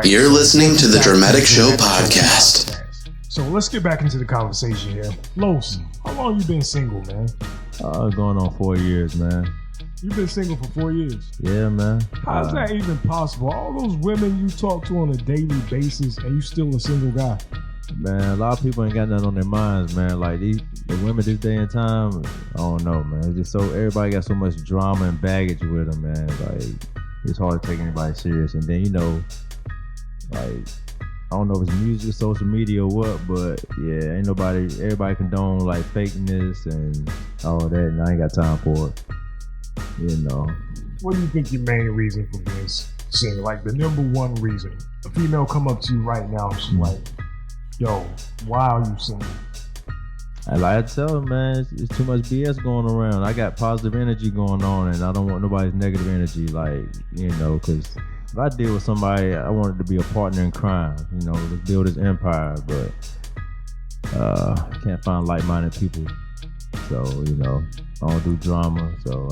You're listening to the Dramatic Show podcast. So let's get back into the conversation here. Los, how long you been single, man? Going on 4 years, man. You've been single for 4 years? Yeah, man. How's that even possible? All those women you talk to on a daily basis and you still a single guy? Man, a lot of people ain't got nothing on their minds, man. Like the women this day and time, I don't know, man. It's just so everybody got so much drama and baggage with them, man. Like it's hard to take anybody serious. And then like I don't know if it's music, social media, or what, but yeah, everybody condone like fakeness and all that, and I ain't got time for it. What do you think your main reason for being single? Like the number one reason. A female come up to you right now, she's like, yo, why are you single? I like to tell them, man, it's too much BS going around. I got positive energy going on, and I don't want nobody's negative energy, because if I deal with somebody, I want it to be a partner in crime, let's build this empire, but I can't find like-minded people. So, I don't do drama, so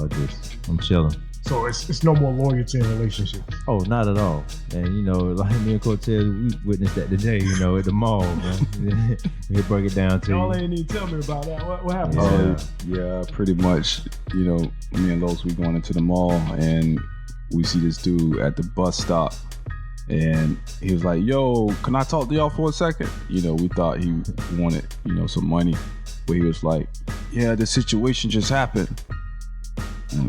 I'm chilling. So it's no more loyalty in relationships? Oh, not at all. And, like me and Cortez, we witnessed that today, at the mall, man. We'll break it down to you. Y'all ain't even tell me about that. What happened? Yeah, pretty much, me and Los, we going into the mall, and we see this dude at the bus stop, and he was like, yo, can I talk to y'all for a second? We thought he wanted, some money, but he was like, yeah, the situation just happened.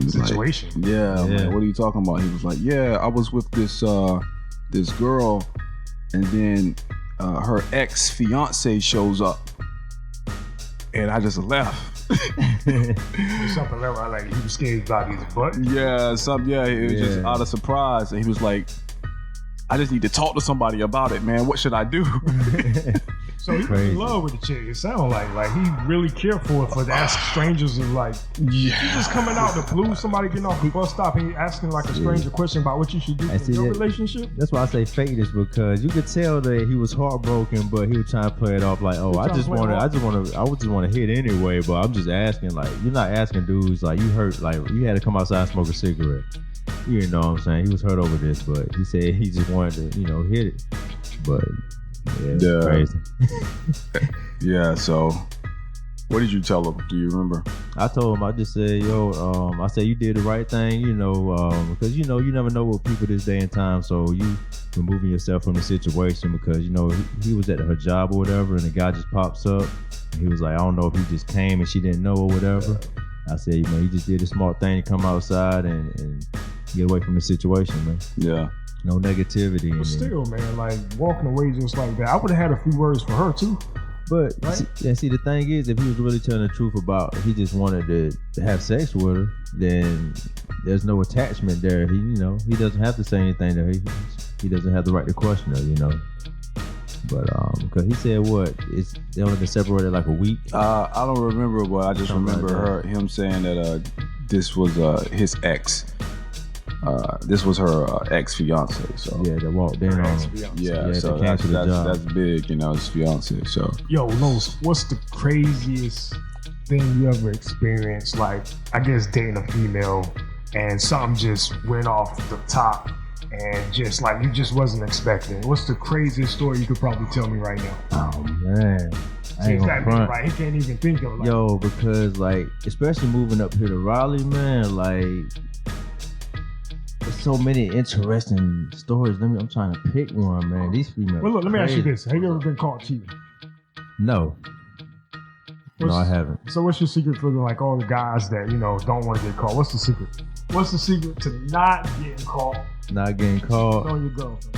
Situation? Like, yeah. Like, what are you talking about? He was like, yeah, I was with this girl, and then her ex-fiance shows up, and I just left. Something like he was scared about his butt. Yeah, it was just out of surprise, and he was like, I just need to talk to somebody about it, man. What should I do? So he was in love with the chick. It sounded like he really cared for it, for to ask strangers of you just coming out the blue, somebody getting off the bus stop and asking like a stranger question about what you should do in your relationship. That's why I say fake this, because you could tell that he was heartbroken, but he was trying to play it off like, oh, I just want to hit anyway, but I'm just asking, like, you're not asking dudes like you hurt, like you had to come outside and smoke a cigarette. You know what I'm saying? He was hurt over this, but he said he just wanted to, hit it. But yeah, crazy. Yeah, so what did you tell him? Do you remember? I told him, I just said, I said you did the right thing, because you never know what people this day and time, so you removing yourself from the situation, because he was at her job or whatever, and the guy just pops up, and he was like, I don't know if he just came and she didn't know or whatever. I said, he just did a smart thing to come outside and get away from the situation, man. Yeah. No negativity. But still, man, like walking away just like that, I would have had a few words for her too. But right? see, the thing is, if he was really telling the truth about he just wanted to have sex with her, then there's no attachment there. He doesn't have to say anything to her. He doesn't have the right to question her, But because he said they only been separated like a week. I don't remember, but I just remember him saying that this was his ex. This was her ex-fiance. So yeah, they walked in on him. Yeah, so that's big, his fiance. So yo, Los, what's the craziest thing you ever experienced? Like, I guess dating a female and something just went off the top. And just like you just wasn't expecting. What's the craziest story you could probably tell me right now? Oh man, I ain't gonna front. Right, he can't even think of it. Because like, especially moving up here to Raleigh, man, like there's so many interesting stories. I'm trying to pick one, man. These females. Well, look, let me ask you this: have you ever been caught cheating? No. No, I haven't. So what's your secret for all the guys that don't want to get caught? What's the secret? What's the secret to not getting caught? Not getting caught. On your girlfriend.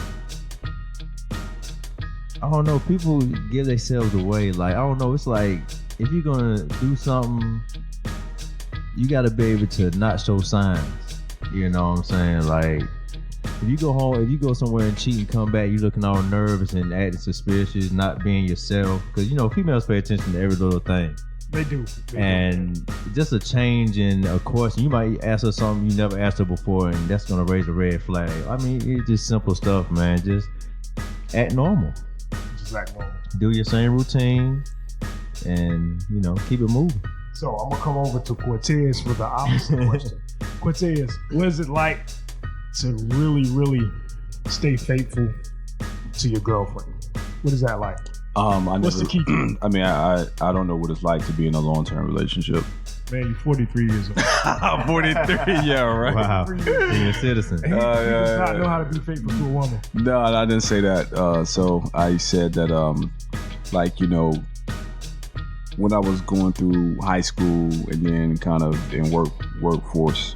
I don't know. People give themselves away. Like, I don't know. It's like, if you're gonna do something, you gotta be able to not show signs. You know what I'm saying? Like, if you go home, if you go somewhere and cheat and come back, you looking all nervous and acting suspicious, not being yourself. Because females pay attention to every little thing. They do. Just a change in a question. You might ask her something you never asked her before, and that's gonna raise a red flag. I mean, it's just simple stuff, man. Just act normal. Just act normal. Do your same routine, and keep it moving. So I'm gonna come over to Cortez for the opposite question. Cortez, what is it like to really, really stay faithful to your girlfriend? What is that like? What's the key? I mean, I don't know what it's like to be in a long-term relationship. Man, you're 43 years old. I'm 43, yeah, right. Wow, you're a citizen. And he does not know how to be faithful to a woman. No, I didn't say that. So I said that, like, you know, when I was going through high school and then kind of in workforce,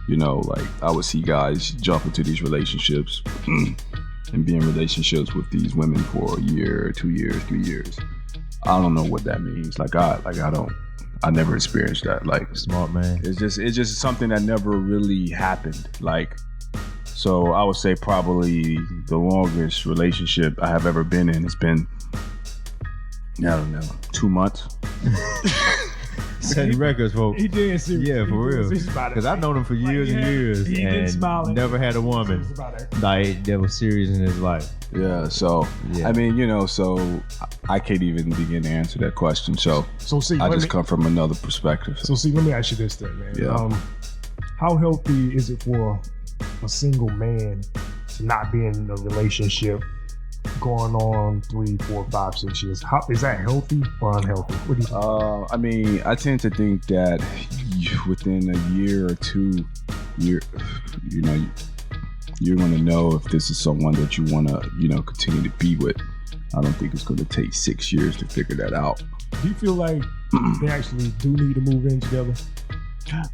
you know, like I would see guys jump into these relationships and be in relationships with these women for a year, 2 years, 3 years. I don't know what that means. I never experienced that. Like, Smart man. it's just something that never really happened. Like, so I would say probably the longest relationship I have ever been in has been, I don't know, 2 months. Setting records, folks. He did serious. Yeah, for real. Because I've known him for years and years, he didn't smile and never had a woman like that was serious in his life. Yeah, so Yeah. I mean, you know, so I can't even begin to answer that question. So see, I just come from another perspective. So see, let me ask you this then, man. Yeah. How healthy is it for a single man to not be in a relationship going on 3, 4, 5, 6 years? How is that healthy or unhealthy? What do you think? I mean, I tend to think that within a year or 2, you know, you're going to know if this is someone that you want to, you know, continue to be with. I don't think it's going to take 6 years to figure that out. Do you feel like they actually do need to move in together?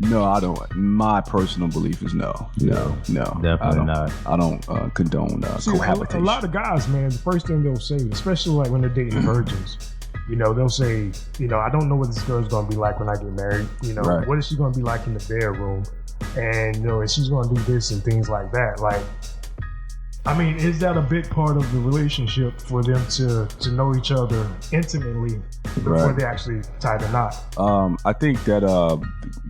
No, I don't. My personal belief is no. Definitely not. I don't condone cohabitation. A lot of guys, man, the first thing they'll say, especially like when they're dating virgins, you know, they'll say, you know, I don't know what this girl's going to be like when I get married. You know, Right. What is she going to be like in the bedroom? And, you know, and she's going to do this and things like that. Like, I mean, is that a big part of the relationship for them to know each other intimately before Right. they actually tie the knot? I think that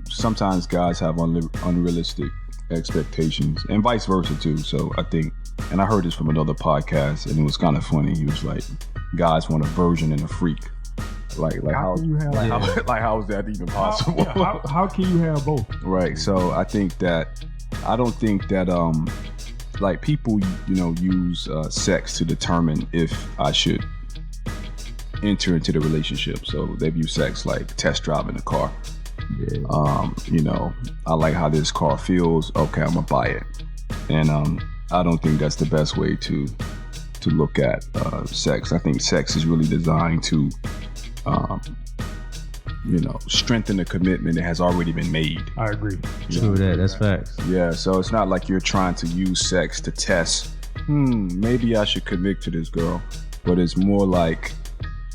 sometimes guys have unrealistic expectations and vice versa too. So I think, and I heard this from another podcast and it was kind of funny. He was like, guys want a virgin and a freak. Like How can you have how is that even possible? How can you have both? Right. So I don't think that like people, you know, use sex to determine if I should enter into the relationship. So they view sex like test driving a car. Yeah. You know, I like how this car feels. Okay, I'm gonna buy it. And I don't think that's the best way to look at sex. I think sex is really designed to you know, strengthen the commitment that has already been made. I agree. True that. That's facts. Yeah, so it's not like you're trying to use sex to test, maybe I should commit to this girl. But it's more like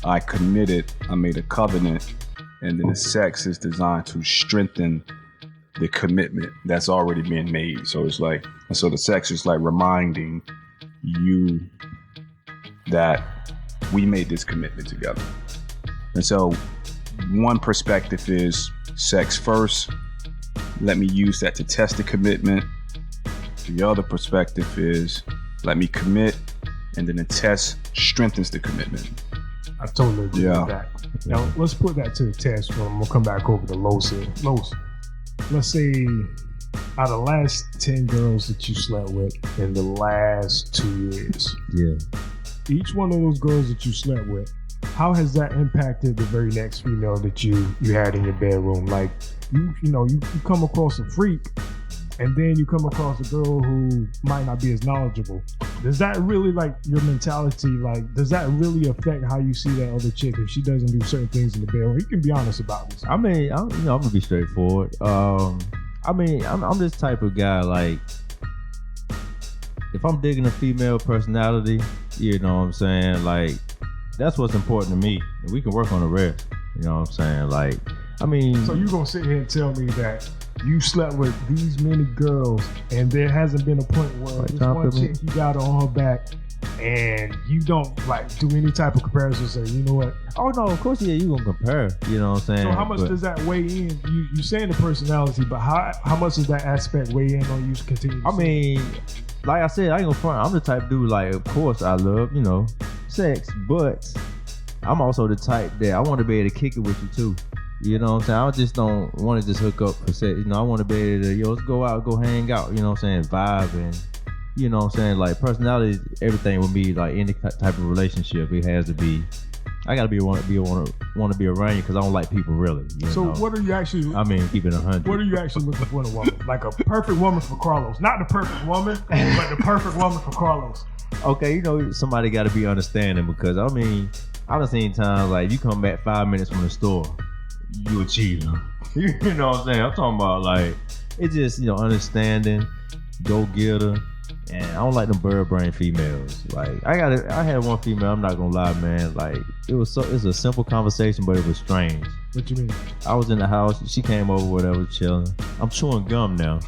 I committed, I made a covenant, and then the sex is designed to strengthen the commitment that's already been made. So it's like, so the sex is like reminding you that we made this commitment together. And so one perspective is sex first. Let me use that to test the commitment. The other perspective is let me commit, and then the test strengthens the commitment. I totally agree with that. Now, let's put that to the test. We'll come back over to Los here. Los, let's say out of the last 10 girls that you slept with in the last 2 years, each one of those girls that you slept with, how has that impacted the very next female that you had in your bedroom? Like, you come across a freak, and then you come across a girl who might not be as knowledgeable. Does that really, like, your mentality, like, does that really affect how you see that other chick if she doesn't do certain things in the bedroom? You can be honest about this. I mean, I'm gonna be straightforward. I mean, I'm this type of guy, like, if I'm digging a female personality, you know what I'm saying, like, that's what's important to me. And we can work on the rest. You know what I'm saying? Like, I mean... So you gonna sit here and tell me that you slept with these many girls and there hasn't been a point where this one chick you got on her back and you don't, like, do any type of comparison, say, you know what? Oh, no, of course, yeah, you gonna compare. You know what I'm saying? So how much does that weigh in? You saying the personality, but how much does that aspect weigh in on you to continue to mean, like I said, I ain't gonna front. I'm the type of dude, like, of course I love, you know, sex, but I'm also the type that I want to be able to kick it with you too. You know what I'm saying? I just don't want to just hook up for sex. You know, I want to be able to, let's go out, go hang out, you know what I'm saying, vibe you know what I'm saying? Like personality, everything with me, like any type of relationship, it has to be. I gotta want to be around you because I don't like people really. So know? what are you actually? I mean, keep it 100. What are you actually looking for in a woman? Like a perfect woman for Carlos, not the perfect woman, but the perfect woman for Carlos. Okay, you know somebody got to be understanding because I mean, I've seen times like you come back 5 minutes from the store, you a cheater. You know what I'm saying? I'm talking about like it's just understanding, go getter. And I don't like them bird brain females. Like I had one female. I'm not gonna lie, man. Like it was a simple conversation, but it was strange. What you mean? I was in the house. She came over, whatever, chilling. I'm chewing gum now,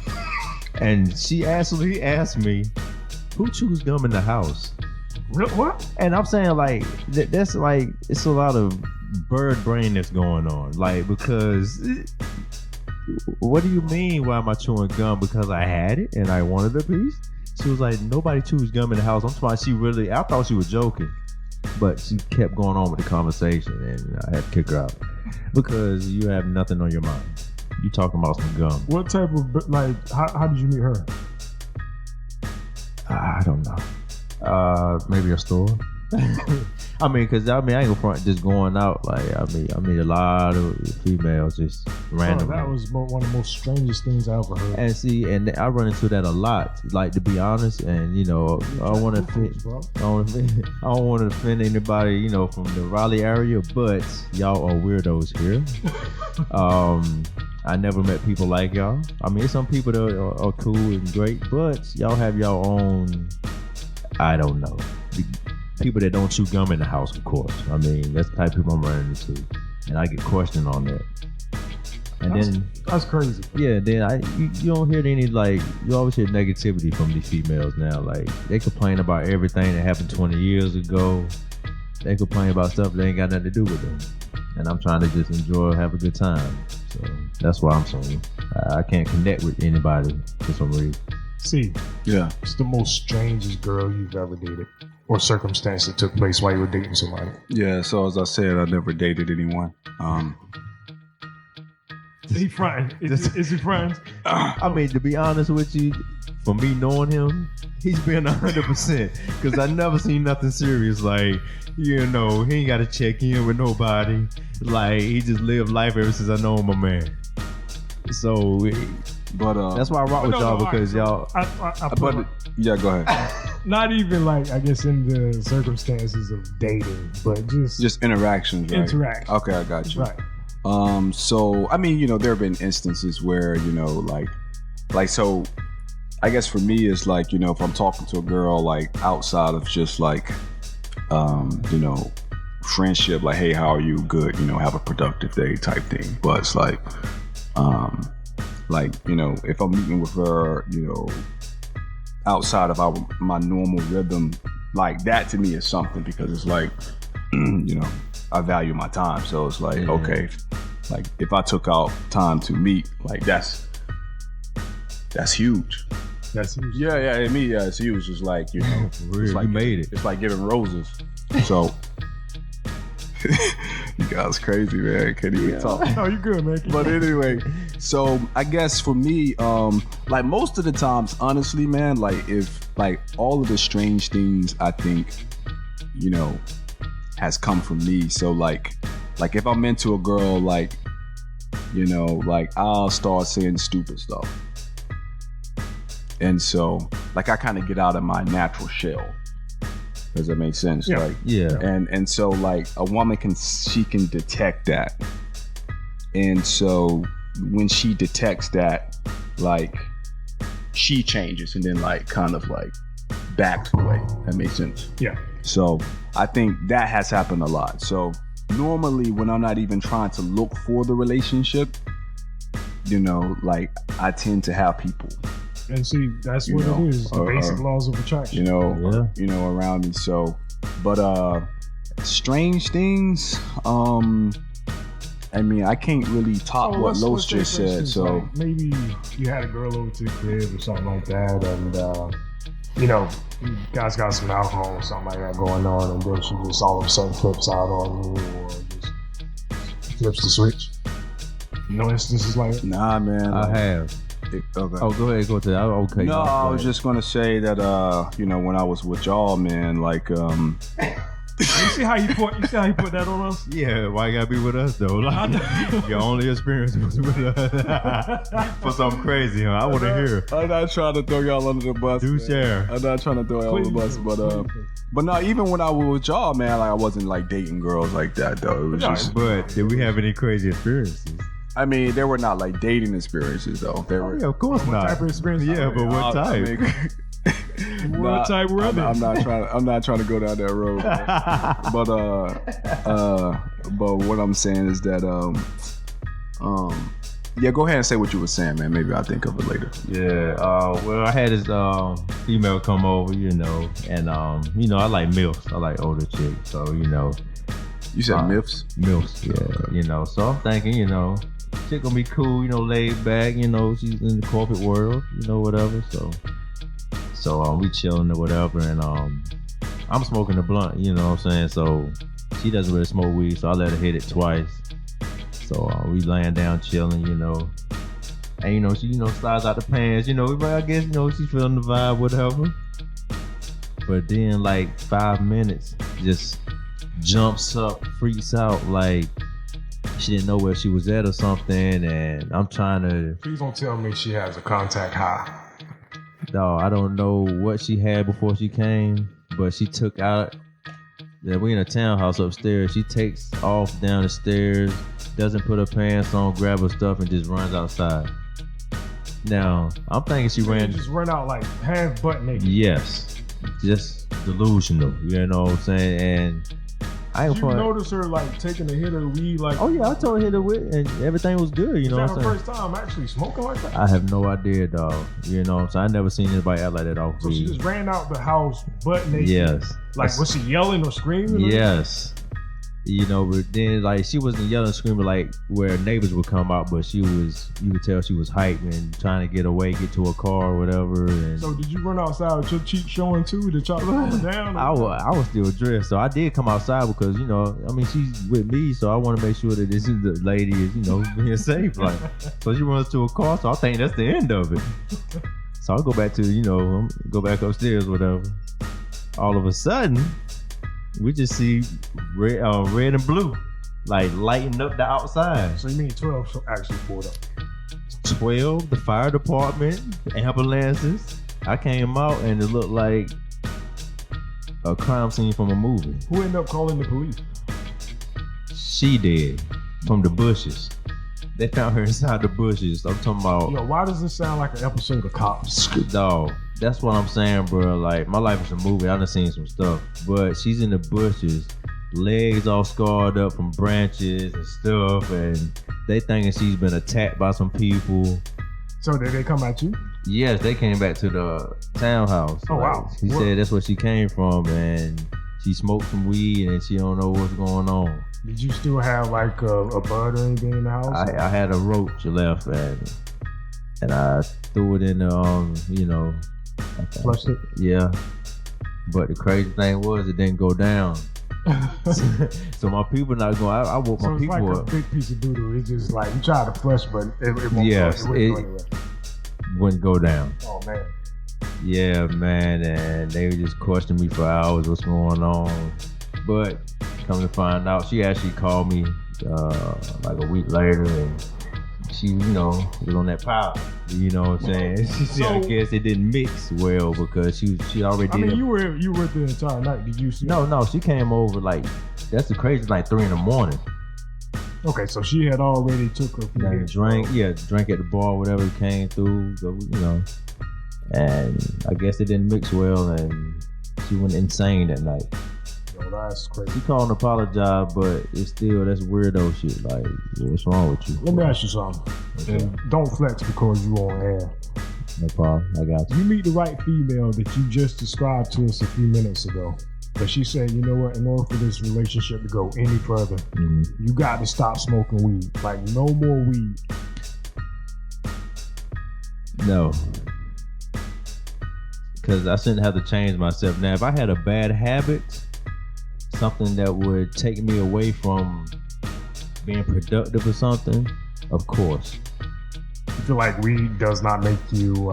and she asked me, "Who chews gum in the house?" What? And I'm saying like that's like it's a lot of bird brain that's going on. Like because. What do you mean? Why am I chewing gum? Because I had it and I wanted a piece. She was like, nobody chews gum in the house. I'm talking. I thought she was joking, but she kept going on with the conversation, and I had to kick her out because you have nothing on your mind. You talking about some gum. What type of How did you meet her? I don't know. Maybe a store. I mean, cause I ain't gonna front just going out. Like I mean a lot of females just randomly. That was one of the most strangest things I ever heard. And see, and I run into that a lot. Like to be honest, and I don't want to offend anybody, from the Raleigh area, but y'all are weirdos here. I never met people like y'all. I mean, some people that are cool and great, but y'all have your own. I don't know. People that don't chew gum in the house, of course. I mean, that's the type of people I'm running into, and I get questioned on that. And that's crazy. Yeah, then you don't hear any you always hear negativity from these females now. Like they complain about everything that happened 20 years ago. They complain about stuff that ain't got nothing to do with them. And I'm trying to just enjoy, have a good time. So that's why I'm saying I can't connect with anybody for some reason. See, yeah, it's the most strangest girl you've ever dated. Or circumstance that took place while you were dating somebody. Yeah, so as I said, I never dated anyone. He fronting. Is he fronting? I mean, to be honest with you, for me knowing him, he's been 100%. Because I never seen nothing serious. Like, he ain't got to check in with nobody. Like, he just lived life ever since I know him, my man. So, that's why I rock with y'all because y'all. Yeah, go ahead. Not even I guess in the circumstances of dating, but just interactions, right? Interactions. Okay, I got you. Right. So I mean, there have been instances where so I guess for me it's if I'm talking to a girl outside of just friendship, hey, how are you? Good, have a productive day type thing. But it's if I'm meeting with her, outside of my normal rhythm, that to me is something because it's I value my time. So it's okay, if I took out time to meet, that's huge. That's huge. Yeah, to me, it's huge. It's it's you made it. It's like giving roses. So you guys crazy, man. Can't even talk. Oh, you good, man. But anyway, so I guess for me, most of the times, honestly, man, if all of the strange things I think, has come from me. So if I'm into a girl, I'll start saying stupid stuff. And so I kind of get out of my natural shell. Does that make sense? Yeah. Yeah. And so a woman can detect that. And so when she detects that, she changes and then backs away. That makes sense. Yeah. So I think that has happened a lot. So normally when I'm not even trying to look for the relationship, I tend to have people. And see, that's what it is. The basic laws of attraction. Around me. So, but strange things. I mean, I can't really top what Los just said. So maybe you had a girl over to the crib or something like that, and you guys got some alcohol or something like that going on, and then she just all of a sudden flips out on you, or just flips the switch. No instances like that? Nah, man. I have. Okay. Oh, go ahead, Cortez. Okay. No, I was just gonna say that when I was with y'all, man, like You see how you put that on us? Yeah, why you gotta be with us though? Like, your only experience was with us for something crazy, huh? I want to hear. I'm not trying to throw y'all under the bus. Do man. share. I'm not trying to throw y'all under the bus, but no, even when I was with y'all, man, like I wasn't like dating girls like that though. It was just. But did we have any crazy experiences? I mean, they were not like dating experiences though. They were. Yeah, of course not. What type of experience? Yeah, but what type? What type were they? I'm not trying to go down that road. But what I'm saying is that yeah, go ahead and say what you were saying, man. Maybe I'll think of it later. Yeah. Well, I had this female come over, and I like MILFs. I like older chicks, so You said MILFs? MILFs, yeah. So I'm thinking, chick gonna be cool, laid back, she's in the corporate world, whatever. So we chilling or whatever, and I'm smoking a blunt, you know what I'm saying? So she doesn't really smoke weed, so I let her hit it twice. So we laying down chilling, and she slides out the pants, I guess she's feeling the vibe, whatever. But then like 5 minutes, just jumps up, freaks out, like she didn't know where she was at or something, and I'm trying to. Please don't tell me she has a contact high. No, I don't know what she had before she came, but she took out. Yeah, we in a townhouse upstairs. She takes off down the stairs, doesn't put her pants on, grab her stuff, and just runs outside. Now, I'm thinking she ran. Just run out like half butt naked. Yes, just delusional. You know what I'm saying? And I ain't. Did you notice her like taking a hit of weed? Like, oh yeah, I told her hit her with, and everything was good. You know what I'm saying? Is that her first time actually smoking like that? I have no idea, dog. You know what I'm saying? I never seen anybody act like that off weed. So she just ran out the house butt naked. Yes. Like, was she yelling or screaming? Yes. But then like she wasn't yelling, screaming like where neighbors would come out, but you could tell she was hyped and trying to get away, get to a car or whatever. And so did you run outside with your cheeks showing too to try to calm her down? I was still dressed, so I did come outside because she's with me, so I want to make sure that this is the lady is being safe. Like, so she runs to a car, so I think that's the end of it. So I'll go back to go back upstairs, whatever. All of a sudden, we just see red and blue, like lighting up the outside. So you mean 12 actually pulled up? 12, the fire department, ambulances. I came out and it looked like a crime scene from a movie. Who ended up calling the police? She did, from the bushes. They found her inside the bushes. I'm talking about. Why does this sound like an episode of Cops? Dog, that's what I'm saying, bro. Like, my life is a movie. I done seen some stuff. But she's in the bushes, legs all scarred up from branches and stuff, and they thinking she's been attacked by some people. So did they come at you? Yes, they came back to the townhouse. Oh, wow. She said that's where she came from, and she smoked some weed, and she don't know what's going on. Did you still have like a bud or anything in the house? I had a roach left, and I threw it in the flushed it? Yeah. But the crazy thing was it didn't go down. So my people not going. I woke my people like up. A big piece of doodle. It's just like you try to flush, but it won't. Yes, go anywhere. Wouldn't go down. Oh man. Yeah, man, and they were just questioning me for hours. What's going on? But come to find out, she actually called me like a week later, and she, was on that powder. You know what I'm saying? She said, I guess it didn't mix well because she already did. You were the entire night. Did you see? No, she came over like that's the crazy, like 3 a.m. Okay, so she had already took her food. Drank at the bar, whatever came through, and I guess it didn't mix well, and she went insane that night. That's crazy. She called and apologized, but it's still, that's weirdo shit. Like, what's wrong with you? Let me ask you something. Okay. Don't flex because you on air. No problem. I got you. You meet the right female that you just described to us a few minutes ago. But she said, you know what, in order for this relationship to go any further, you got to stop smoking weed. Like, no more weed. No. Because I shouldn't have to change myself. Now, if I had a bad habit, something that would take me away from being productive or something, of course. You feel like weed does not make you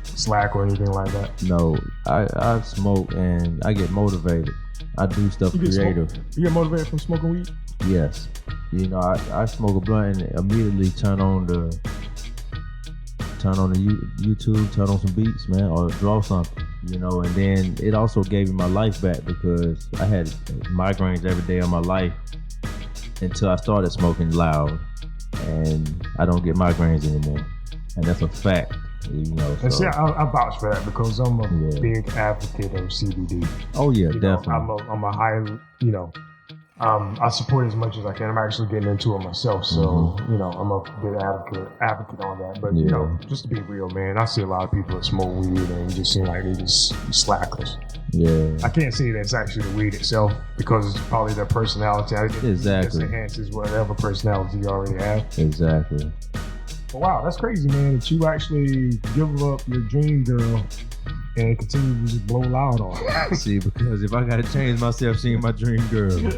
slack or anything like that? No, I smoke and I get motivated. I do stuff creative. You get motivated from smoking weed? Yes. You know, I smoke a blunt and immediately turn on the YouTube, turn on some beats, man, or draw something, you know. And then it also gave me my life back because I had migraines every day of my life until I started smoking loud, and I don't get migraines anymore, and that's a fact, you know. And see, I vouch for that because I'm a big advocate of CBD. Oh yeah, you definitely. Know, I'm a high, you know. I support it as much as I can. I'm actually getting into it myself, so you know, I'm a big advocate on that. But you know, just to be real, man, I see a lot of people that smoke weed and it just seem like they just slackers. Yeah, I can't say that it's actually the weed itself because it's probably their personality. Exactly, it enhances whatever personality you already have. Exactly. But wow, that's crazy, man. That you actually give up your dream girl and continue to just blow loud on it. See, because if I gotta change myself, seeing my dream girl.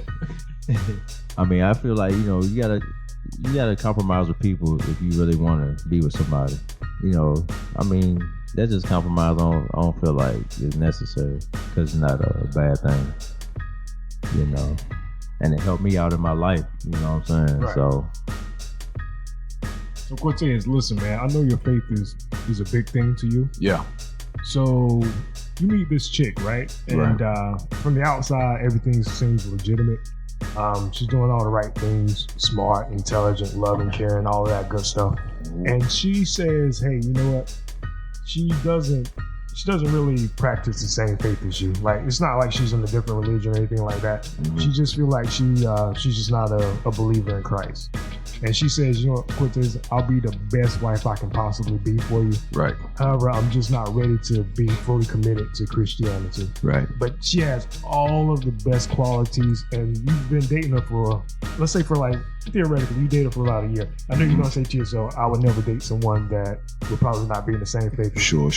I mean, I feel like, you know, you gotta compromise with people if you really want to be with somebody. You know, I mean, that's just compromise. I don't feel like it's necessary because it's not a bad thing. You know, and it helped me out in my life. You know what I'm saying? Right. So Cortez, listen, man. I know your faith is a big thing to you. Yeah. So you meet this chick, right? And from the outside, everything seems legitimate. She's doing all the right things, smart, intelligent, loving, caring, all of that good stuff. And she says, hey, you know what? She doesn't really practice the same faith as you. Like, it's not like she's in a different religion or anything like that. She just feel like she's just not a believer in Christ. And she says, you know what, Cortez, I'll be the best wife I can possibly be for you. Right. However, I'm just not ready to be fully committed to Christianity. Right. But she has all of the best qualities, and you've been dating her for, let's say for like, theoretically, you dated her for about a year. I know you're going to say to yourself, I would never date someone that would probably not be in the same faith. Sure.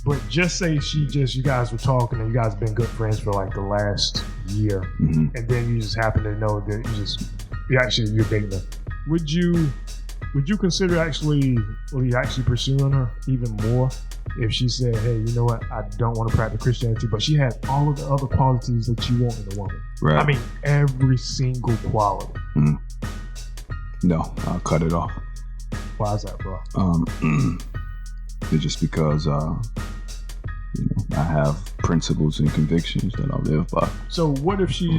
But just say you guys were talking and you guys have been good friends for like the last year. And then you just happen to know that you're dating her. Would you consider actually pursuing her even more if she said, hey, you know what, I don't want to practice Christianity, but she had all of the other qualities that you want in a woman? Right. I mean, every single quality. No, I'll cut it off. Why is that, bro? It's just because I have principles and convictions that I live by. So what if she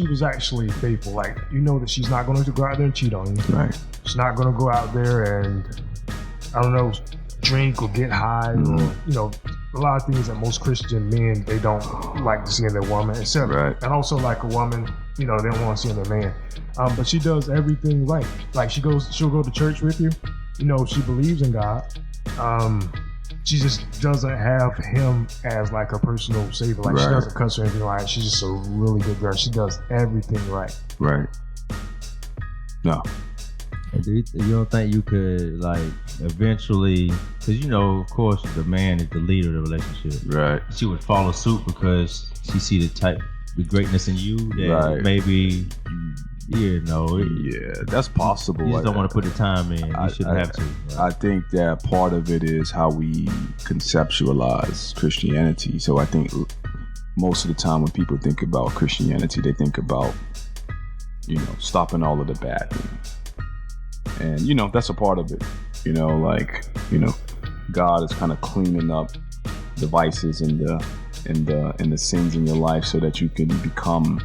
was actually faithful? Like, you know that she's not going to go out there and cheat on you. Right. She's not going to go out there and, I don't know, drink or get high or, you know, a lot of things that most Christian men, they don't like to see in their woman, except, and also like a woman, you know, they don't want to see in their man. But she does everything right. Like she'll go to church with you. You know, she believes in God. She just doesn't have him as like her personal savior. Like she doesn't cuss or anything like that. She's just a really good girl. She does everything right. Right. No. You don't think you could like eventually, because you know, of course, the man is the leader of the relationship. Right. She would follow suit because she see the greatness in you that maybe, you know. Yeah, that's possible. You just don't want to put the time in. You shouldn't have to. Right? I think that part of it is how we conceptualize Christianity. So I think most of the time when people think about Christianity, they think about, you know, stopping all of the bad things. And, you know, that's a part of it. You know, like, you know, God is kind of cleaning up the vices and the sins in your life so that you can become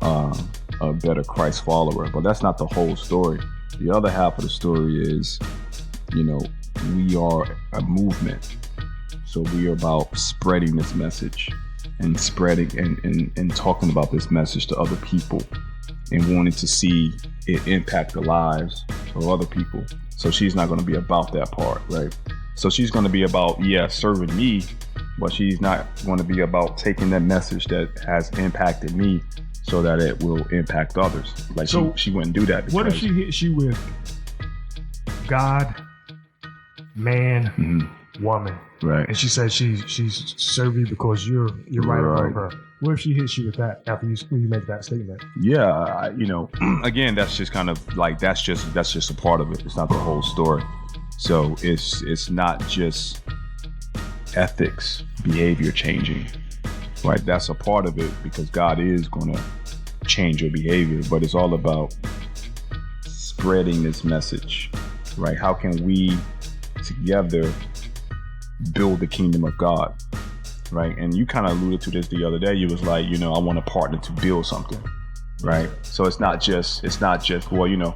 a better Christ follower. But that's not the whole story. The other half of the story is, you know, we are a movement. So we are about spreading this message and spreading and talking about this message to other people and wanting to see it impact the lives of other people. So she's not going to be about that part, right? So she's going to be about, serving me, but she's not going to be about taking that message that has impacted me so that it will impact others. Like, so she wouldn't do that. What if she hits you with God, man, woman, right? And she says she's serving you because you're right above her. What if she hits you with that after you make that statement? Yeah, again, that's just kind of like that's just a part of it. It's not the whole story. So it's not just ethics, behavior changing, right? That's a part of it because God is going to change your behavior, but it's all about spreading this message, right? How can we together build the kingdom of God, right? And you kind of alluded to this the other day. You was like, I want a partner to build something, right? So it's not just, well,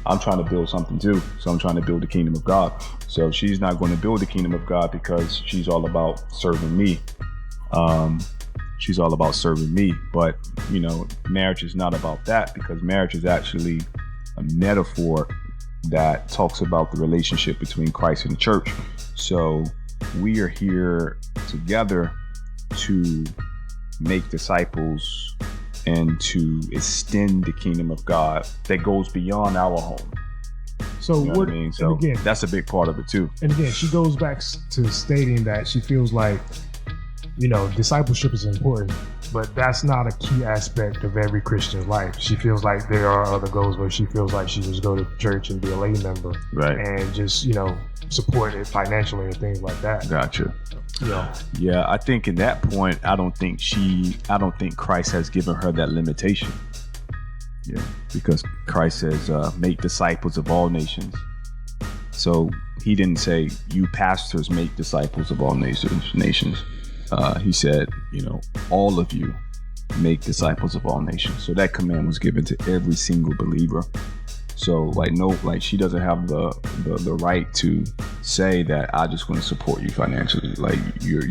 I'm trying to build something too. So I'm trying to build the kingdom of God. So she's not going to build the kingdom of God because she's all about serving me. She's all about serving me. But, marriage is not about that because marriage is actually a metaphor that talks about the relationship between Christ and the church. So we are here together to make disciples and to extend the kingdom of God that goes beyond our home. So what I mean? So again, that's a big part of it too. And again, she goes back to stating that she feels like, discipleship is important, but that's not a key aspect of every Christian's life. She feels like there are other goals where she feels like she just go to church and be a lay member, right? And just support it financially and things like that. Gotcha. Yeah. Yeah, I think in that point, I don't think Christ has given her that limitation. Yeah, because Christ says, make disciples of all nations. So he didn't say, you pastors make disciples of all nations. He said, all of you make disciples of all nations. So that command was given to every single believer. So she doesn't have the right to say that I just want to support you financially. Like you're.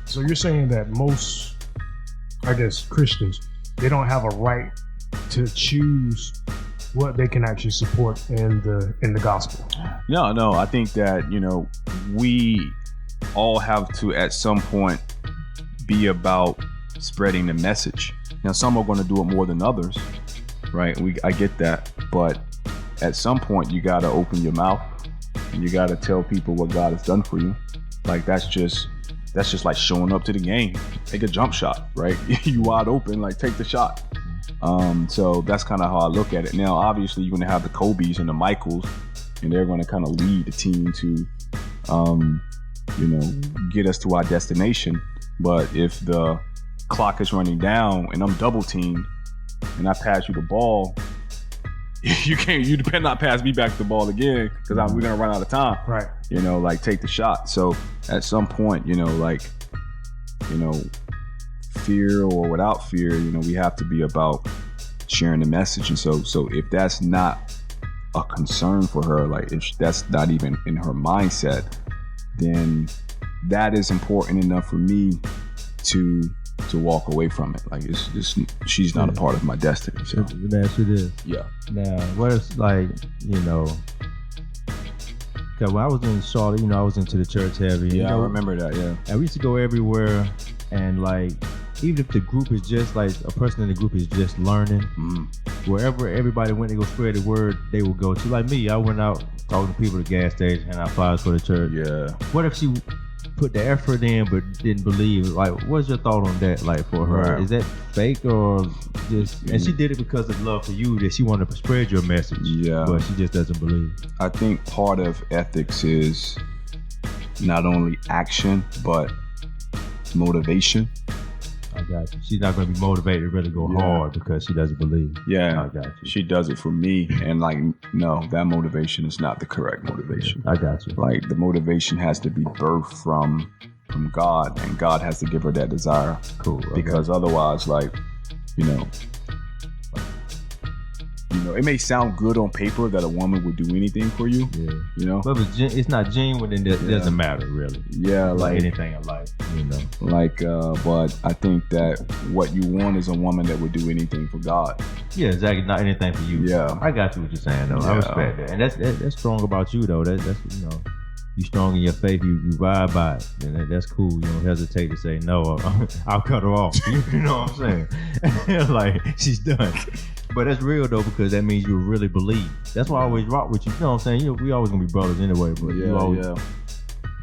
So you're saying that most, I guess, Christians, they don't have a right to choose what they can actually support in the gospel. No, I think that we all have to at some point be about spreading the message. Now some are going to do it more than others, right? I get that, but at some point you got to open your mouth and you got to tell people what God has done for you. Like that's just like showing up to the game. Take a jump shot, right? You wide open, like take the shot. So that's kind of how I look at it. Now, obviously, you're going to have the Kobe's and the Michaels, and they're going to kind of lead the team to, get us to our destination. But if the clock is running down and I'm double teamed and I pass you the ball, you better not pass me back the ball again because we're going to run out of time. Right. Take the shot. So at some point, fear or without fear, we have to be about sharing the message. And so if that's not a concern for her, like if that's not even in her mindset, then that is important enough for me to walk away from it. Like it's just, she's not a part of my destiny. So That's it is. Yeah. Now, what if because when I was in Charlotte, I was into the church heavy. Yeah, I remember that. Yeah. And we used to go everywhere, and even if the group is just a person in the group is just learning, wherever everybody went to go spread the word, they would go to. Like me, I went out talking to people at the gas station, handing out flyers for the church. Yeah. What if she put the effort in but didn't believe? What's your thought on that? For her, right. Is that fake or just? And she did it because of love for you, that she wanted to spread your message. Yeah. But she just doesn't believe. I think part of ethics is not only action but motivation. I got you. She's not going to be motivated to really go hard because she doesn't believe. Yeah, I got you. She does it for me, and no, that motivation is not the correct motivation. I got you. The motivation has to be birthed from God, and God has to give her that desire. Cool. Okay. Because otherwise, it may sound good on paper that a woman would do anything for you. Yeah. But if it's not genuine, then it doesn't matter really. Yeah, like anything in life, but I think that what you want is a woman that would do anything for God. Yeah, exactly. Not anything for you. Yeah, I got you what you're saying though. Yeah. I respect that, and that's strong about you though. That's you strong in your faith. You ride by it, and that's cool. You don't hesitate to say no. I'll cut her off. You know what I'm saying? She's done. But that's real though, because that means you really believe. That's why I always rock with you. You know what I'm saying? We always gonna be brothers anyway. But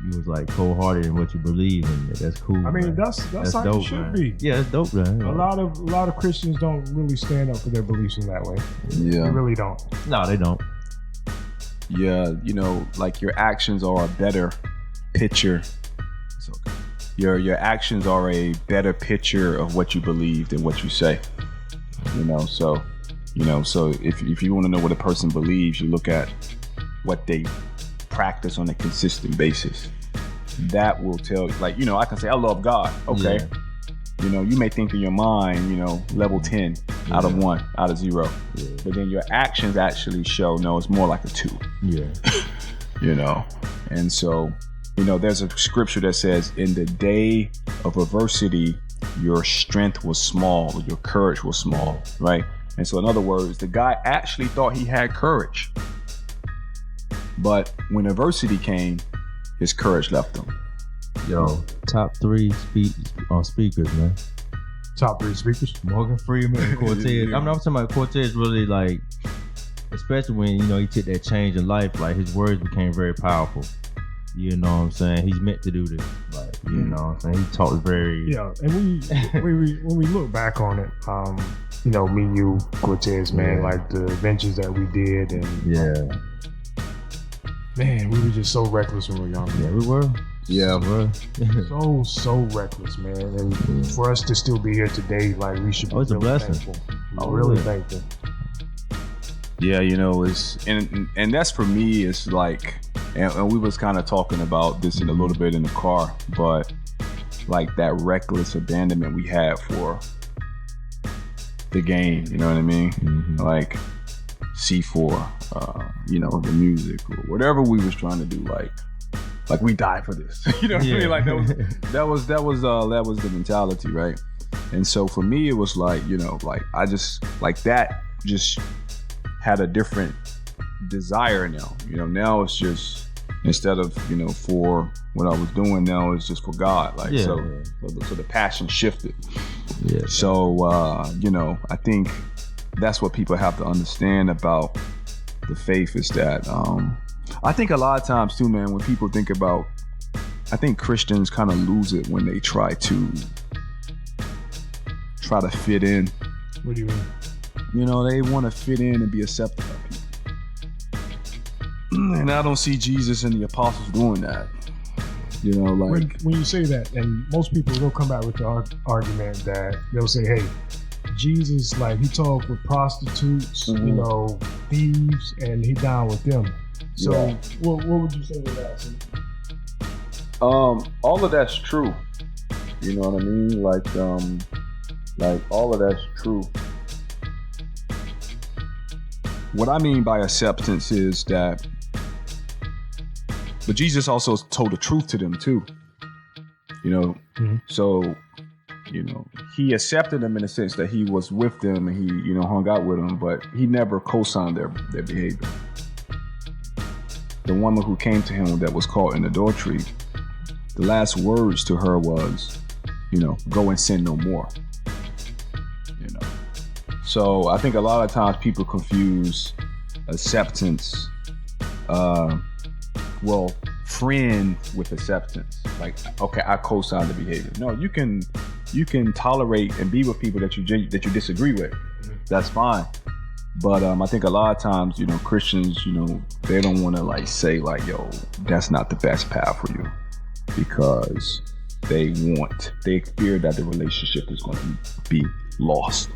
you was like cold-hearted in what you believe, and that's cool. I mean, man. that's how dope, it should man. be. Yeah, it's dope, man. A lot of Christians don't really stand up for their beliefs in that way. Yeah. They really don't. No, they don't. Yeah, like your actions are a better picture. It's okay. Your actions are a better picture of what you believe than what you say. So if you want to know what a person believes, you look at what they practice on a consistent basis. That will tell you, like, I can say I love God. Okay. Yeah. You may think in your mind, level 10 out of 1, out of 0. Yeah. But then your actions actually show, no, it's more like a 2. Yeah. And so, there's a scripture that says, in the day of adversity, your strength was small, or your courage was small, right? And so, in other words, the guy actually thought he had courage. But when adversity came, his courage left him. Yo, top 3 speakers, man. Top 3 speakers? Morgan Freeman and Cortez. I'm talking about Cortez really, like, especially when, he took that change in life, like, his words became very powerful. You know what I'm saying? He's meant to do this. Like, you know what I'm saying? He talks very... Yeah, and when we look back on it, me, you, Cortez, man, like the adventures that we did, and man, we were just so reckless when we were younger. Yeah, we were. Yeah, so reckless, man. And for us to still be here today, like, we should be it's really a blessing. Thankful. Really thankful. Yeah, it's and that's for me. It's like, and we was kind of talking about this in a little bit in the car, but like that reckless abandonment we had for the game. You know what I mean? Mm-hmm. Like C4, the music or whatever we was trying to do. Like we died for this. You know what I mean? Like that was the mentality, right? And so for me, it was like, like I just like that just had a different desire now. Now it's just, instead of, for what I was doing, now it's just for God. Like, so the passion shifted. Yeah. So, I think that's what people have to understand about the faith is that, I think a lot of times too, man, when people think about, I think Christians kind of lose it when they try to fit in. What do you mean? They want to fit in and be accepted by people. And I don't see Jesus and the apostles doing that. When you say that, and most people will come back with the argument that they'll say, hey, Jesus, like, he talked with prostitutes, thieves, and he down with them. So what would you say to that? All of that's true. You know what I mean? Like all of that's true. What I mean by acceptance is that, but Jesus also told the truth to them too. So, he accepted them in the sense that he was with them and he, hung out with them, but he never co-signed their behavior. The woman who came to him that was caught in adultery, the last words to her was, go and sin no more. So I think a lot of times people confuse acceptance, friend with acceptance. Like, okay, I co-sign the behavior. No, you can tolerate and be with people that you disagree with. That's fine. But I think a lot of times, Christians, they don't want to say yo, that's not the best path for you, because they fear that the relationship is going to be lost.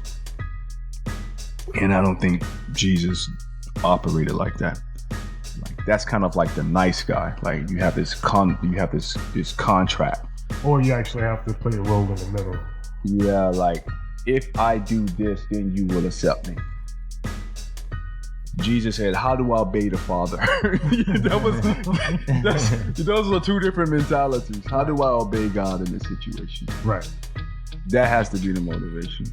And I don't think Jesus operated like that. Like, that's kind of like the nice guy. Like, you have this contract, or you actually have to play a role in the middle. Yeah, like, if I do this, then you will accept me. Jesus said, how do I obey the Father? Those are two different mentalities. How do I obey God in this situation? Right. That has to be the motivation.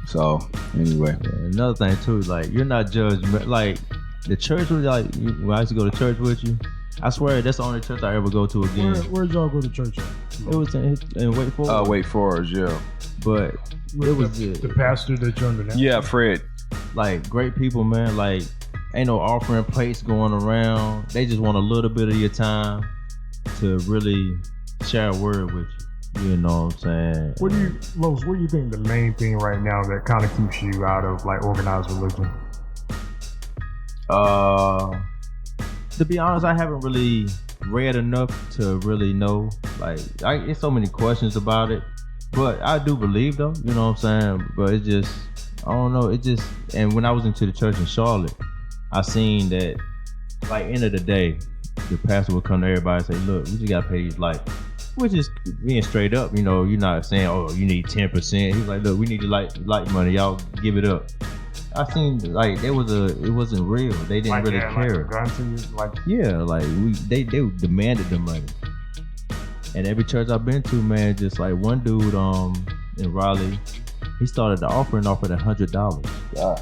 So anyway, another thing too, like, you're not judged. Like, the church was like, when I used to go to church with you, I swear that's the only church I ever go to again. Where'd y'all go to church at? It was in Wake Forest. Wake Forest, yeah. But it was the pastor that you're under now. Yeah, Fred. Like, great people, man. Like, ain't no offering plates going around. They just want a little bit of your time. to really share a word with you. You know what I'm saying? What do you think the main thing right now that kind of keeps you out of like organized religion? To be honest, I haven't really read enough to really know. Like, there's so many questions about it, but I do believe though. You know what I'm saying? But it just, I don't know. It just, and when I was into the church in Charlotte, I seen that, like, end of the day, the pastor would come to everybody and say, "Look, we just gotta pay you like." Which is being straight up, you know. You're not saying, "Oh, you need 10%." He's like, "Look, we need to light money. Y'all give it up." I seen like it wasn't real. They didn't really care. They demanded the money. And every church I've been to, man, just like one dude in Raleigh, he started the offering off at $100. Yeah.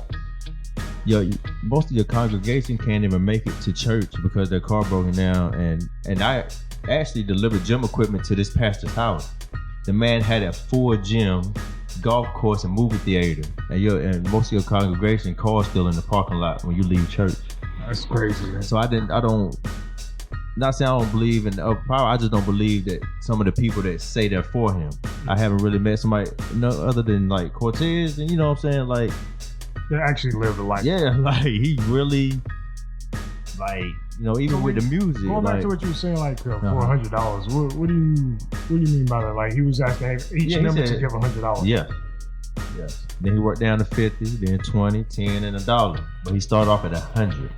Yo, most of your congregation can't even make it to church because their car broken down. And I actually delivered gym equipment to this pastor's house. The man had a full gym, golf course, and movie theater, and most of your congregation cars still in the parking lot when you leave church. That's crazy, man. So not saying I don't believe in the power. I just don't believe that some of the people that say they're for him. I haven't really met somebody other than like Cortez, and you know what I'm saying, like they actually live the life. Yeah, like he really, like, you know, even with the music. Going back to what you were saying, like for $100, what do you mean by that? Like he was asking each member to give $100. Yeah. Yes. Then he worked down to 50, then 20, 10, and $1. But he started off at 100.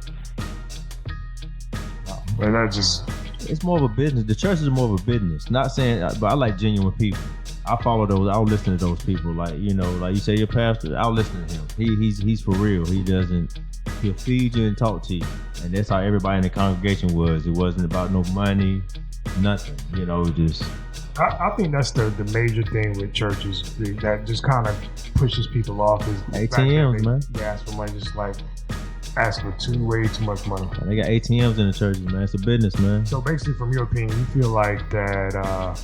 But that just, it's more of a business. The church is more of a business. Not saying, but I like genuine people. I follow those. I'll listen to those people. Like, you know, like you say, your pastor. I'll listen to him. He's for real. He'll feed you and talk to you, and that's how everybody in the congregation was. It wasn't about no money, nothing. You know, just. I think that's the major thing with churches that just kind of pushes people off is ATMs, man. They ask for money, just like ask for way too much money. They got ATMs in the churches, man. It's a business, man. So basically, from your opinion, you feel like that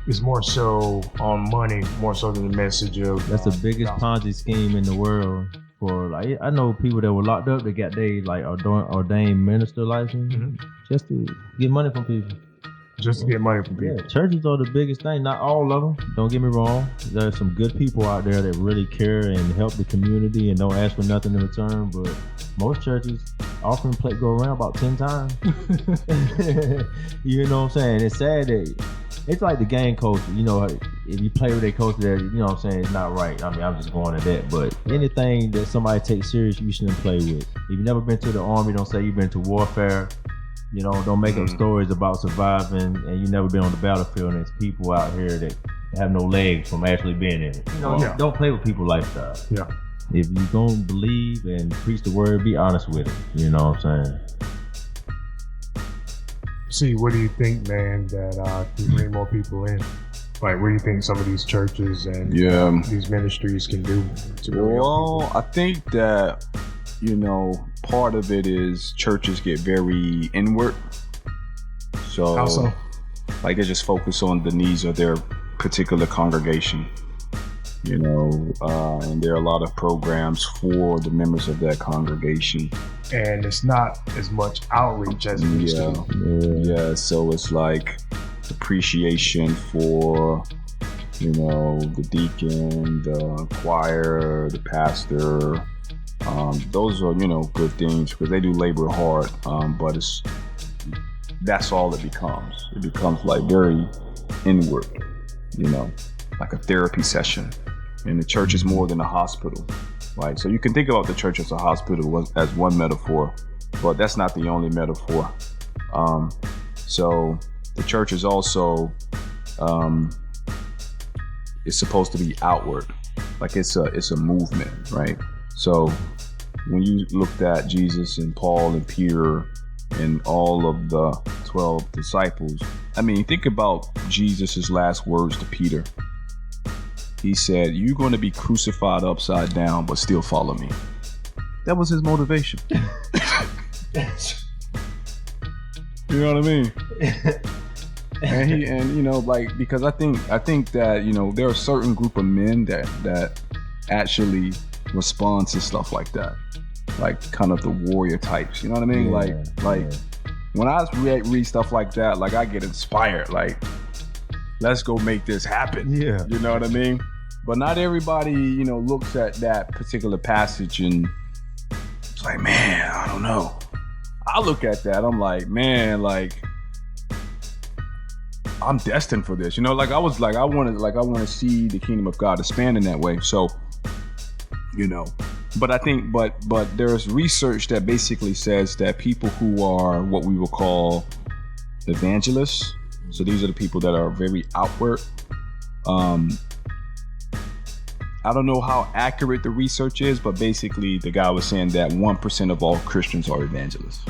it's more so on money, more so than the message of. That's the biggest Ponzi scheme in the world. For like, I know people that were locked up that got they like ordained minister license just to get money from people. Just to get money from people. Yeah, churches are the biggest thing. Not all of them. Don't get me wrong. There's some good people out there that really care and help the community and don't ask for nothing in return. But most churches, offering plate go around about 10 times. You know what I'm saying? It's sad that it's like the gang culture. You know, if you play with their culture, there, you know what I'm saying, it's not right. I mean, I'm just going to that. But anything that somebody takes serious, you shouldn't play with. If you've never been to the army, don't say you've been to warfare. You know, don't make up stories about surviving and you never been on the battlefield and there's people out here that have no legs from actually being in it. You know, don't play with people's lifestyle. Yeah. If you don't believe and preach the word, be honest with it. You know what I'm saying? See, what do you think, man, that can bring more people in? Like, what do you think some of these churches and these ministries can do to really help people? I think that, you know, part of it is churches get very inward. So, how so? Like they just focus on the needs of their particular congregation, you know, and there are a lot of programs for the members of that congregation. And it's not as much outreach as it used to be. Yeah, so it's like appreciation for, you know, the deacon, the choir, the pastor. Those are, you know, good things because they do labor hard, but that's all it becomes. It becomes like very inward, you know, like a therapy session. And the church is more than a hospital, right? So you can think about the church as a hospital as one metaphor, but that's not the only metaphor. So the church is also, it's supposed to be outward, like it's a movement, right? So when you looked at Jesus and Paul and Peter and all of the 12 disciples, I mean, think about Jesus's last words to Peter. He said, "You're going to be crucified upside down, but still follow me." That was his motivation. You know what I mean? and you know, like, because I think that, you know, there are a certain group of men that actually respond to stuff like that, like kind of the warrior types. You know what I mean? when I read stuff like that, like I get inspired. Like, let's go make this happen. Yeah. You know what I mean? But not everybody, you know, looks at that particular passage and it's like, man, I don't know. I look at that, I'm like, man, like, I'm destined for this. You know, like I want to see the kingdom of God expand in that way. So, you know, but I think, but there's research that basically says that people who are what we will call evangelists, so these are the people that are very outward. I don't know how accurate the research is, but basically the guy was saying that 1% of all Christians are evangelists.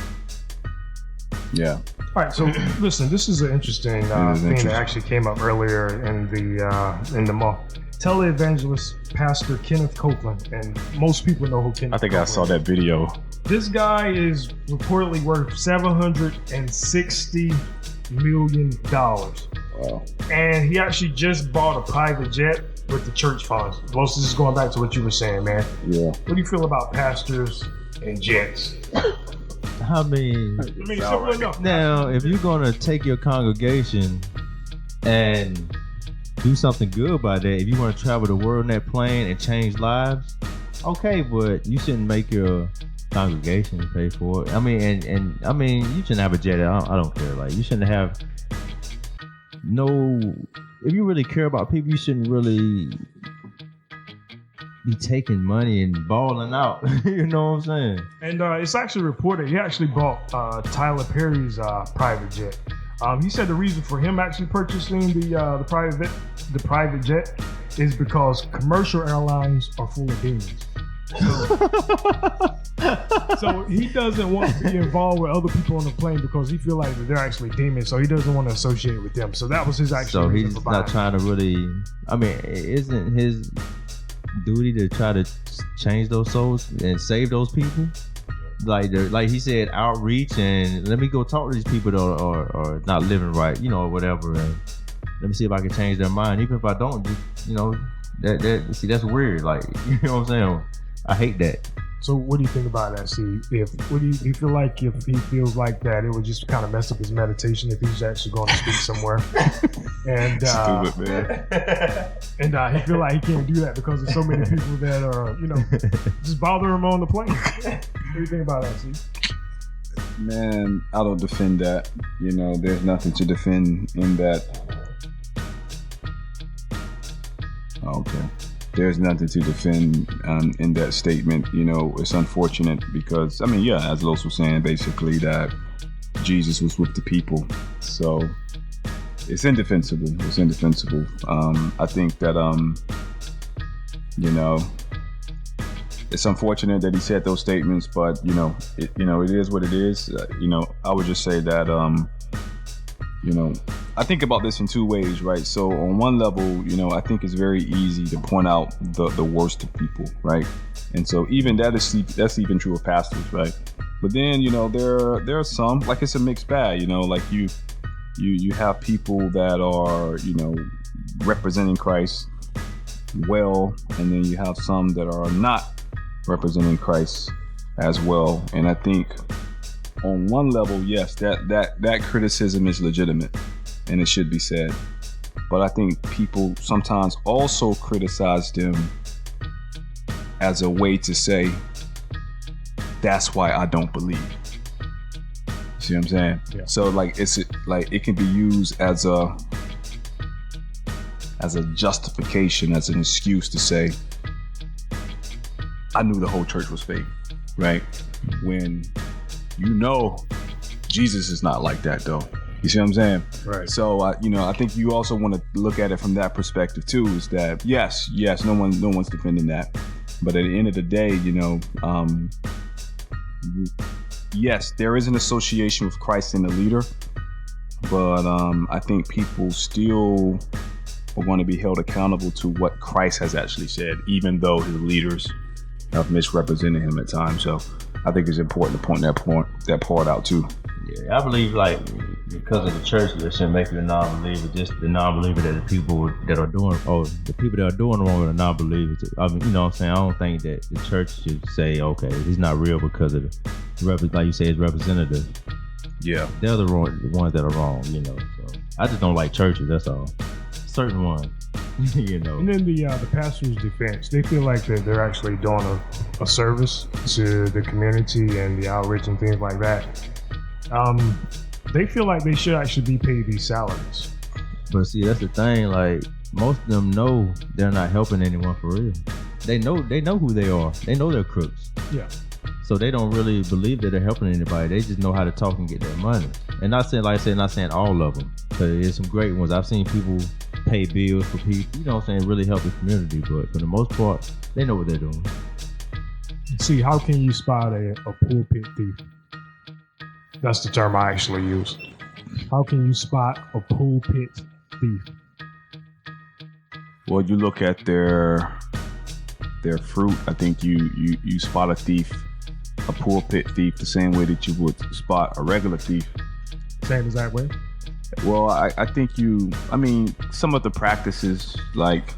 Yeah. All right, so listen, this is an interesting thing that actually came up earlier in the month. Televangelist Pastor Kenneth Copeland, and most people know who Kenneth Copeland is. I saw that video. This guy is reportedly worth $760 million. Wow. And he actually just bought a private jet with the church funds. Los, this is going back to what you were saying, man. Yeah. What do you feel about pastors and jets? I mean, simple enough. Now, if you're gonna take your congregation and do something good by that, if you want to travel the world in that plane and change lives, okay, but you shouldn't make your congregation pay for it. I mean, and I mean, you shouldn't have a jet. I don't care. Like, you shouldn't have no. If you really care about people, you shouldn't really be taking money and balling out. You know what I'm saying? And it's actually reported he actually bought Tyler Perry's private jet. He said the reason for him actually purchasing the private jet is because commercial airlines are full of demons. So he doesn't want to be involved with other people on the plane because he feels like that they're actually demons. So he doesn't want to associate with them. So that was his actual. So he's not trying to really. I mean, isn't his duty to try to change those souls and save those people? Like he said, outreach and let me go talk to these people that are not living right, you know, or whatever, and let me see if I can change their mind. Even if I don't, you know, that's weird. Like, you know what I'm saying? I hate that. So what do you think about that, C? Do you feel like if he feels like that, it would just kind of mess up his meditation if he's actually going to speak somewhere? And stupid, man. And he feel like he can't do that because there's so many people that are, you know, just bother him on the plane. What do you think about that, C? Man, I don't defend that. You know, there's nothing to defend in that. Okay. There's nothing to defend in that statement. You know, it's unfortunate because, I mean, yeah, as Los was saying, basically that Jesus was with the people. So it's indefensible. It's indefensible. I think that, you know, it's unfortunate that he said those statements, but, you know, it is what it is. You know, I would just say that, you know, I think about this in two ways, right? So on one level, you know, I think it's very easy to point out the worst of people, right? And so even that's even true of pastors, right? But then, you know, there are some, like, it's a mixed bag, you know, like you have people that are, you know, representing Christ well, and then you have some that are not representing Christ as well. And I think on one level, yes, that criticism is legitimate and it should be said. But I think people sometimes also criticize them as a way to say, that's why I don't believe. See what I'm saying? Yeah. So like it can be used as a justification, as an excuse to say, I knew the whole church was fake, right? When you know Jesus is not like that, though. You see what I'm saying? Right. So, you know, I think you also want to look at it from that perspective too. Is that yes, no one's defending that, but at the end of the day, you know, yes, there is an association with Christ and the leader, but I think people still are going to be held accountable to what Christ has actually said, even though his leaders have misrepresented him at times. So I think it's important to point that part out too. Yeah, I believe, like, because of the church, it shouldn't make you a non-believer. Just the non-believer that the people that are doing wrong are non-believers. I mean, you know what I'm saying? I don't think that the church should say, okay, he's not real because of like you say, his representative. Yeah. They're the ones that are wrong, you know. So I just don't like churches. That's all. Certain ones, you know. And then the pastor's defense, they feel like that they're actually doing a service to the community and the outreach and things like that. They feel like they should actually be paid these salaries. But see, that's the thing. Like most of them know they're not helping anyone for real. They know who they are. They know they're crooks. Yeah. So they don't really believe that they're helping anybody. They just know how to talk and get their money. And not saying, like I said, not saying all of them. Because there's some great ones. I've seen people pay bills for people, you know what I'm saying, really help the community. But for the most part, they know what they're doing. See, how can you spot a pulpit thief? That's the term I actually use. How can you spot a pulpit thief? Well, you look at their fruit. I think you spot a thief, a pulpit thief, the same way that you would spot a regular thief. Same exact way? Well, I think some of the practices, like,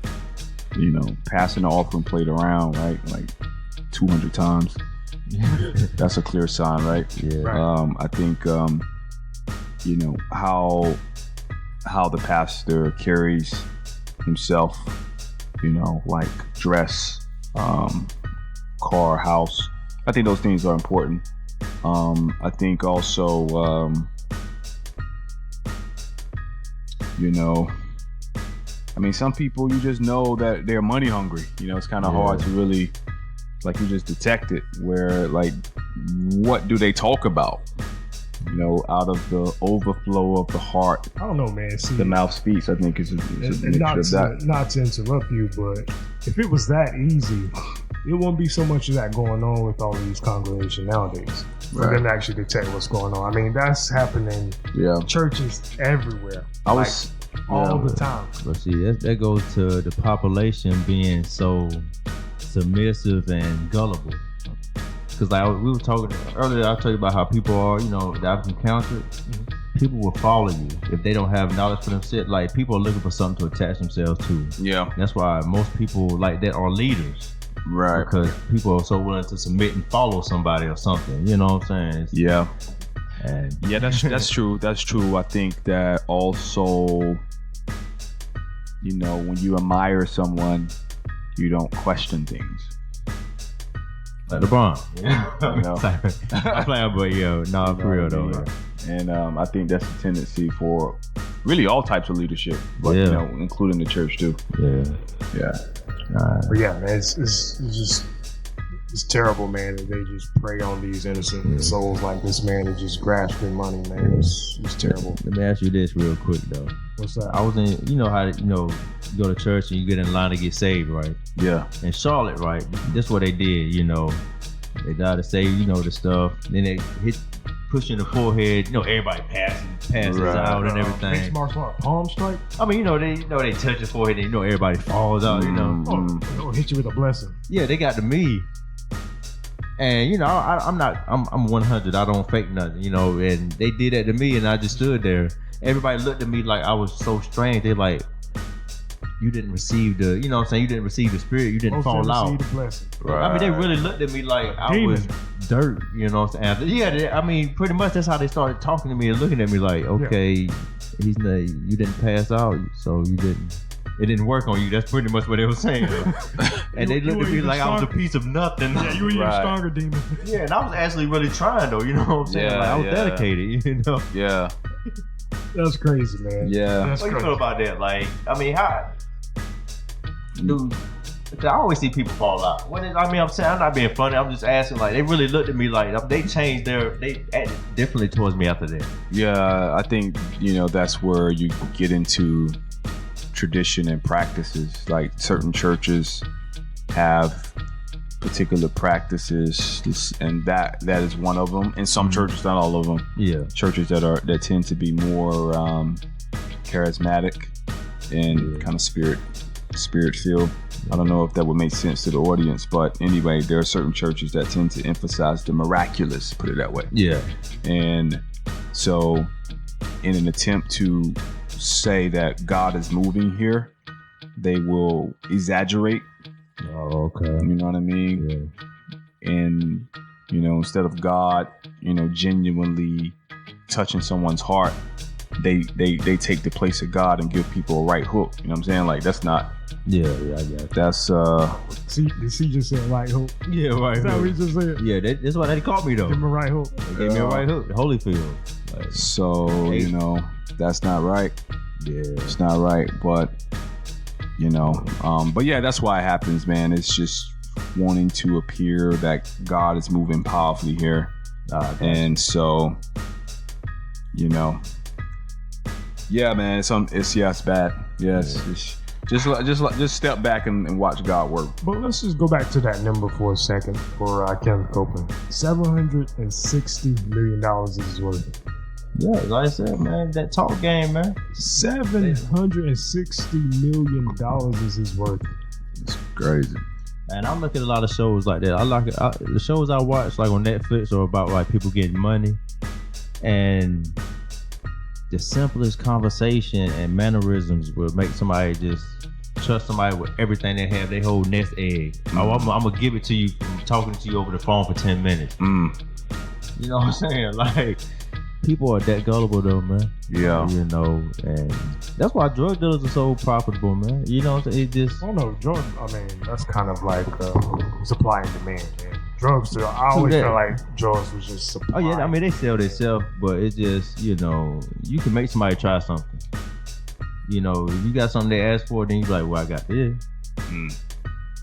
you know, passing the offering plate around, right? Like 200 times. That's a clear sign, right? Yeah. Right. I think, you know, how the pastor carries himself, you know, like dress, car, house. I think those things are important. I think also, you know, I mean, some people, you just know that they're money hungry. You know, it's kind of hard to really, like, you just detect it. Where, like, what do they talk about? You know, out of the overflow of the heart, I don't know, man. See, the mouth speaks. I think it's a mixture of that. Not to interrupt you, but if it was that easy, it won't be so much of that going on with all of these congregations nowadays. For them to actually detect what's going on. I mean, that's happening. Yeah. Churches everywhere. I was all the time. But see, that goes to the population being so submissive and gullible. Because like we were talking earlier, I told you about how people are, you know, that I've encountered. Mm-hmm. People will follow you if they don't have knowledge for themselves. Like, people are looking for something to attach themselves to. Yeah. That's why most people like that are leaders. Right. Because people are so willing to submit and follow somebody or something. You know what I'm saying? Yeah. And yeah, that's true. That's true. I think that also, you know, when you admire someone, you don't question things. Like LeBron. You know? I'm playing, but yo, nah, for real though. Man. And I think that's a tendency for really all types of leadership, but you know, including the church too. Yeah. Yeah. But yeah, man, it's just terrible, man, that they just prey on these innocent souls like this, man, and just grasping money, man. It's terrible. Let me ask you this real quick though. What's that? I was in, you know how, you know, you go to church and you get in line to get saved, right? Yeah. In Charlotte, right? That's what they did, you know. They died to save, you know, the stuff. Then they pushing the forehead, you know, everybody passes out and everything. Mixed martial art, palm strike? I mean, you know, they touch the forehead and, you know, everybody falls out, you know. Oh, hit you with a blessing. Yeah, they got to me. And, you know, I'm 100. I don't fake nothing, you know. And they did that to me, and I just stood there. Everybody looked at me like I was so strange. They like, you didn't receive the, you know what I'm saying? You didn't receive the spirit. You didn't fall out. The blessing. Right. I mean, they really looked at me like I was dirt, you know what I'm saying? Yeah, I mean, pretty much that's how they started talking to me and looking at me like, okay, you didn't pass out, so it didn't work on you. That's pretty much what they were saying. And they looked at me like I was a piece of nothing. Yeah, you were even stronger, demon. Yeah, and I was actually really trying though, you know what I'm saying? Like, I was dedicated, you know? Yeah. That's crazy, man. Yeah. That's what crazy. you feel about that? Like, I mean, how... Dude, I always see people fall out. I'm not being funny. I'm just asking. Like, they really looked at me like they changed they acted differently towards me after that. Yeah, I think, you know, that's where you get into tradition and practices. Like, certain churches have particular practices, and that is one of them. In some churches, not all of them. Yeah, churches that tend to be more charismatic and kind of spirit filled. I don't know if that would make sense to the audience, but anyway, there are certain churches that tend to emphasize the miraculous, put it that way. Yeah. And so in an attempt to say that God is moving here, they will exaggerate. Oh, okay. You know what I mean? Yeah. And, you know, instead of God, you know, genuinely touching someone's heart, they take the place of God and give people a right hook. You know what I'm saying? Like that's not. Yeah, I got it. That's See, just said right hook. Yeah, right. Is that what he just said? Yeah, that's why they caught me though. Give him a right hook. They gave me a right hook. Holyfield. Like, so you know that's not right. Yeah, it's not right. But you know, but yeah, that's why it happens, man. It's just wanting to appear that God is moving powerfully here, and so you know, yeah, man, it's bad. Yes. Just step back and watch God work. But let's just go back to that number for a second for Kevin Copeland. $760 million is his worth. Yeah, like I said, man, that talk game, man. $760 million is his worth. It's crazy. And I look at a lot of shows like that. I like it. The shows I watch, like on Netflix, are about like people getting money, and the simplest conversation and mannerisms will make somebody just trust somebody with everything they have, they whole nest egg. Oh, I'm gonna give it to you from talking to you over the phone for 10 minutes. You know what I'm saying? Like, people are that gullible though, man. Yeah. You know, and that's why drug dealers are so profitable, man. You know what I'm saying? It just... Oh no, drug, I mean, that's kind of like supply and demand, man. Drugs, I always felt like drugs was just supply. Oh yeah, I mean, they sell themselves, but it's just, you know, you can make somebody try something. You know, if you got something they ask for, then you be like, well, I got this.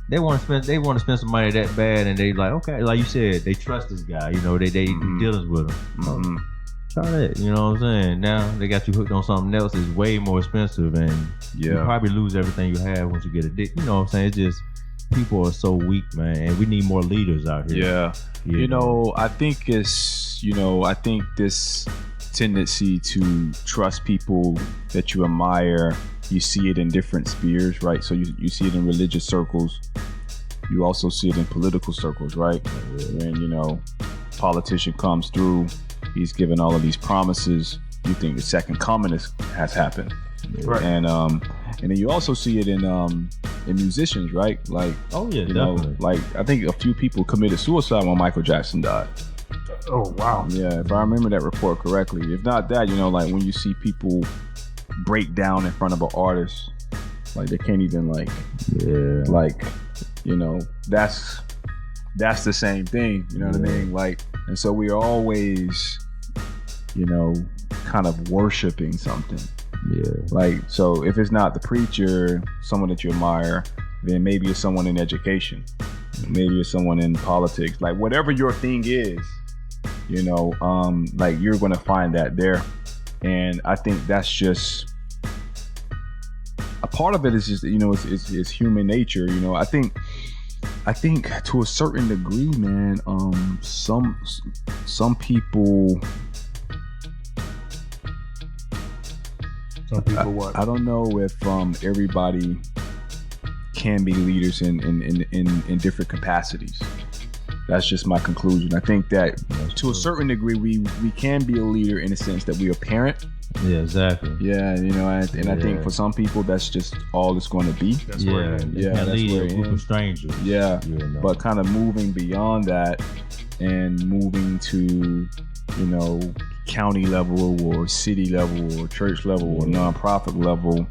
They want to spend some money that bad, and they like, okay, like you said, they trust this guy. You know, they do dealings with him. Try that. You know what I'm saying? Now they got you hooked on something else that's way more expensive, and you probably lose everything you have once you get addicted. You know what I'm saying? It's just, people are so weak, man, and we need more leaders out here. Yeah. You know, I think this tendency to trust people that you admire, you see it in different spheres, right? So you see it in religious circles. You also see it in political circles, right? When, you know, politician comes through, he's given all of these promises. You think the second coming has happened. Right. And then you also see it in musicians, right? Like, oh yeah, you definitely. know, like I think a few people committed suicide when Michael Jackson died. Oh wow. Yeah, if I remember that report correctly. If not that, you know, like when you see people break down in front of an artist, like they can't even like, like, you know, that's the same thing. You know what I mean? Like, and so we are always, you know, kind of worshiping something. Yeah. Like, so if it's not the preacher, someone that you admire, then maybe it's someone in education. Maybe it's someone in politics. Like, whatever your thing is, you know, like you're going to find that there. And I think that's just a part of it. Is just, you know, it's human nature. You know, I think to a certain degree, man, some people. Some people what? I don't know if everybody can be leaders in different capacities. That's just my conclusion. I think that to a certain degree, we can be a leader in the sense that we are a parent. Yeah, exactly. Yeah, you know, and I think for some people that's just all it's going to be. That's where it ends. That's lead a group of strangers. Yeah, you know. But kind of moving beyond that and moving to, you know, county level or city level or church level or nonprofit level,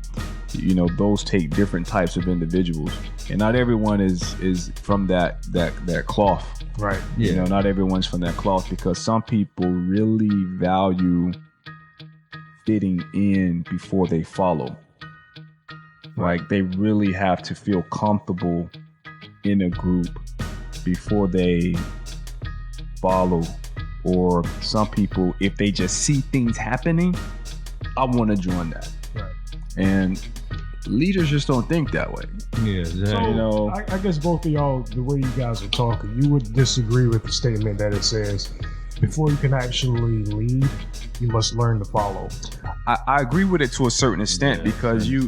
you know, those take different types of individuals, and not everyone is from that cloth. Right. You know, not everyone's from that cloth, because some people really value fitting in before they follow. Like, they really have to feel comfortable in a group before they follow. Or some people, if they just see things happening, I want to join that. Right. And leaders just don't think that way. Yeah, exactly. So, you know, I guess both of y'all, the way you guys are talking, you would disagree with the statement that it says, before you can actually lead, you must learn to follow. I agree with it to a certain extent, because you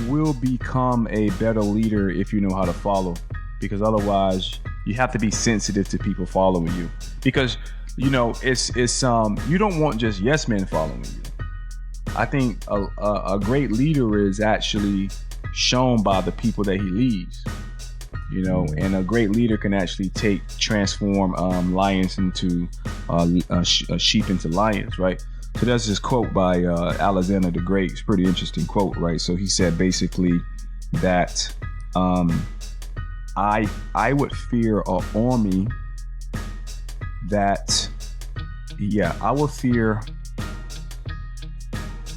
will become a better leader if you know how to follow. Because otherwise, you have to be sensitive to people following you. Because, you know, it's you don't want just yes men following you. I think a great leader is actually shown by the people that he leads. You know, and a great leader can actually transform lions into sheep into lions, right? So there's this quote by Alexander the Great. It's a pretty interesting quote, right? So he said basically that I would fear an army that, I would fear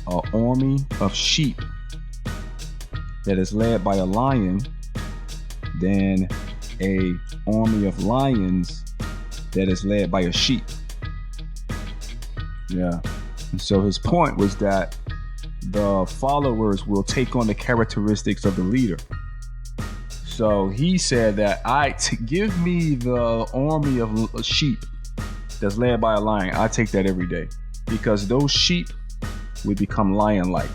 an army of sheep that is led by a lion than a army of lions that is led by a sheep. Yeah. And so his point was that the followers will take on the characteristics of the leader. So he said that give me the army of sheep that's led by a lion. I take that every day, because those sheep would become lion-like,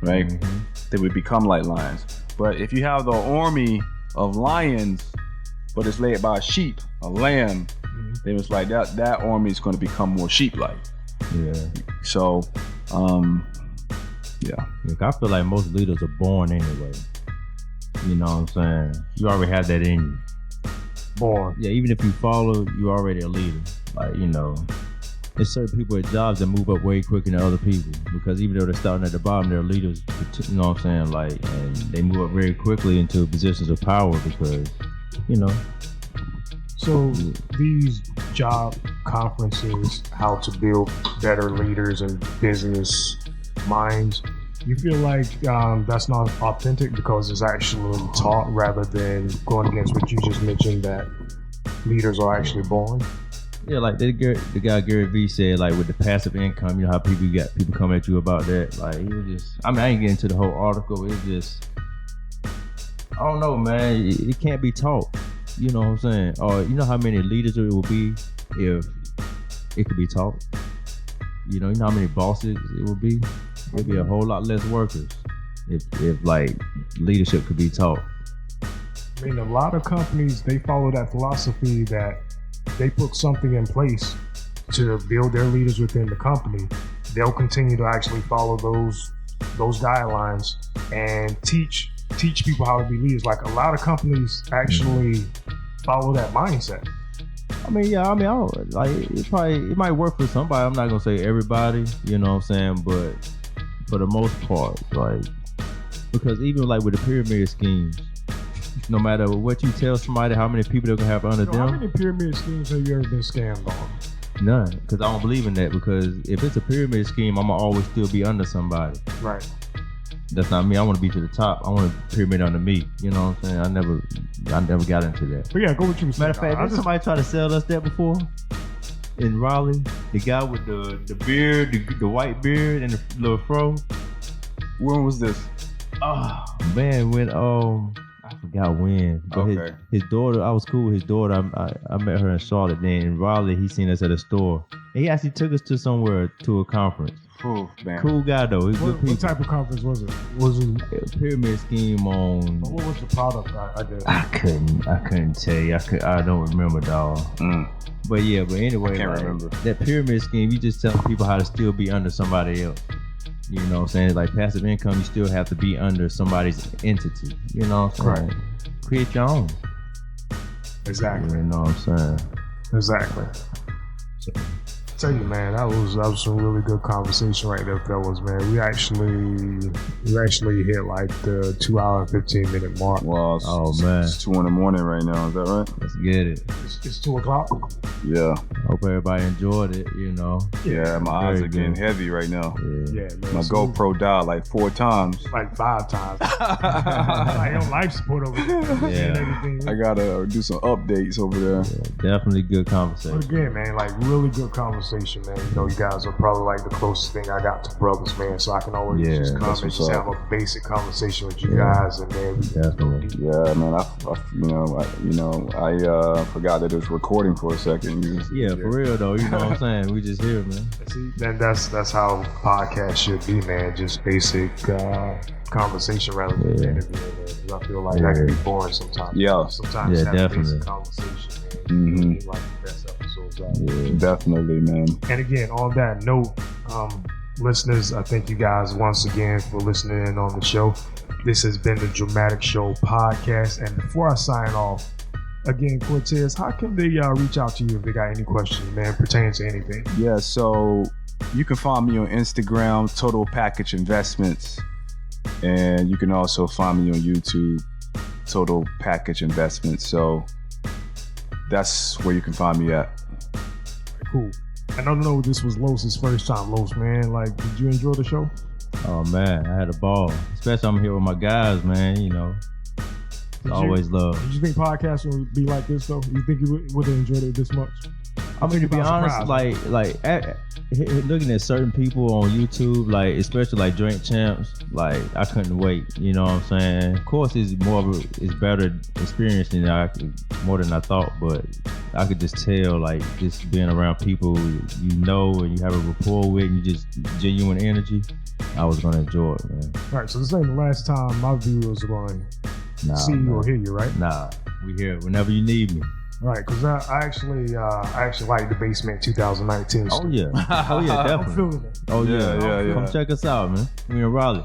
right? Mm-hmm. They would become like lions. But if you have the army of lions, but it's led by a sheep, a lamb, then it's like that army is going to become more sheep-like. Yeah. So, Look, I feel like most leaders are born anyway. You know what I'm saying? You already have that in you. Born. Yeah, even if you follow, you're already a leader. Like, you know, there's certain people at jobs that move up way quicker than other people, because even though they're starting at the bottom, they're leaders. You know what I'm saying? Like, and they move up very quickly into positions of power because, you know. So these job conferences, how to build better leaders and business minds, you feel like that's not authentic because it's actually taught rather than going against what you just mentioned, that leaders are actually born? Yeah, like the guy Gary Vee said, like with the passive income, you know how people come at you about that. Like he was just, I ain't getting into the whole article. It's just, I don't know, man. It can't be taught. You know what I'm saying? Or you know how many leaders it would be if it could be taught? You know how many bosses it would be? It'd be a whole lot less workers if like leadership could be taught. I mean, a lot of companies, they follow that philosophy that they put something in place to build their leaders within the company. They'll continue to actually follow those guidelines and teach people how to be leaders. Like a lot of companies actually follow that mindset. It might work for somebody. I'm not gonna say everybody, you know what I'm saying, but for the most part, like, because even like with the pyramid schemes, no matter what you tell somebody, how many people they're gonna have under them. How many pyramid schemes have you ever been scammed on? None, because I don't believe in that. Because if it's a pyramid scheme, I'm gonna always still be under somebody. Right. That's not me. I want to be to the top. I want a pyramid under me. You know what I'm saying? I never got into that. But yeah, go with you. Matter of fact, did somebody try to sell us that before? In Raleigh, the guy with the beard, the white beard, and the little fro. When was this? Oh man, when I forgot when. But okay. His daughter, I was cool with his daughter. I met her in Charlotte. Then in Raleigh, he seen us at a store. And he actually took us to a conference. Oh, man. Cool guy though. What type of conference was it? Was it a pyramid scheme on? What was the product? I did. I couldn't tell you. I don't remember, dog. But anyway, I can't remember. That pyramid scheme, you just tell people how to still be under somebody else. You know what I'm saying? Like passive income, you still have to be under somebody's entity. You know what I'm saying? Right. Create your own. Exactly. You know what I'm saying? Exactly. So, tell you, man, that was some really good conversation right there, fellas, man. We actually hit like the 2 hour and 15 minute mark. Well, it's 2 in the morning right now. Is that right? Let's get it. It's 2 o'clock. Yeah. Hope everybody enjoed it. You know. Yeah, my eyes are getting heavy right now. Yeah, man. My GoPro died like 4 times. Like 5 times. Like on life support over there. Yeah. I gotta do some updates over there. Yeah, definitely good conversation. But again, man, like really good conversation. Man, you know, you guys are probably like the closest thing I got to brothers, man. So I can always just come and just have a basic conversation with you guys, and then definitely. Yeah, man. I forgot that it was recording for a second. For real though. You know what I'm saying? We just here, man. See, then that's how podcasts should be, man. Just basic conversation rather than interview. I feel like that can be boring sometimes. Yeah. Sometimes have definitely. basic conversation, man. Like the best episodes out. Yeah, definitely, man. And again, on that note, listeners, I thank you guys once again for listening in on the show. This has been the Dramatic Show podcast. And before I sign off, Again, Cortez, how can they reach out to you if they got any questions, man, pertaining to anything? Yeah, so you can find me on Instagram, Total Package Investments. And you can also find me on YouTube, Total Package Investments. So that's where you can find me at. Cool. I don't know if this was Los' first time, Los, man. Like, did you enjoy the show? Oh man, I had a ball. Especially I'm here with my guys, man. You know, always love. Did you think podcasting would be like this though? You think you would have enjoyed it this much? I mean, to be honest, looking at certain people on YouTube, like especially like Drink Champs, like I couldn't wait. You know what I'm saying? Of course, it's better experience than more than I thought, but I could just tell, like just being around people you know and you have a rapport with, and you just genuine energy. I was gonna enjoy it, man. All right, so this ain't the last time my viewers are going to see you or hear you, right? Nah, we here whenever you need me. Right, because I actually like the Basement 2019. Oh yeah, definitely. I'm feeling it. Oh yeah. Come check us out, man. We in Raleigh.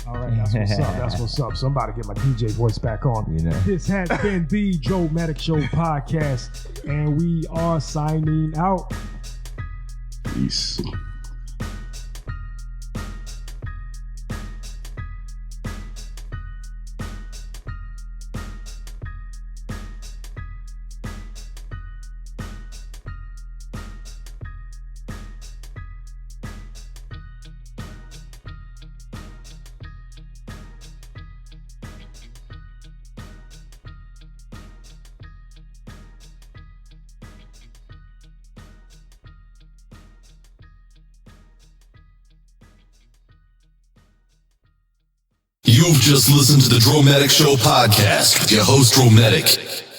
All right, that's what's up. So I'm about to get my DJ voice back on. You know. This has been the Dramatic Show podcast, and we are signing out. Peace. You've just listened to the Dramatic Show podcast with your host, Dramatic.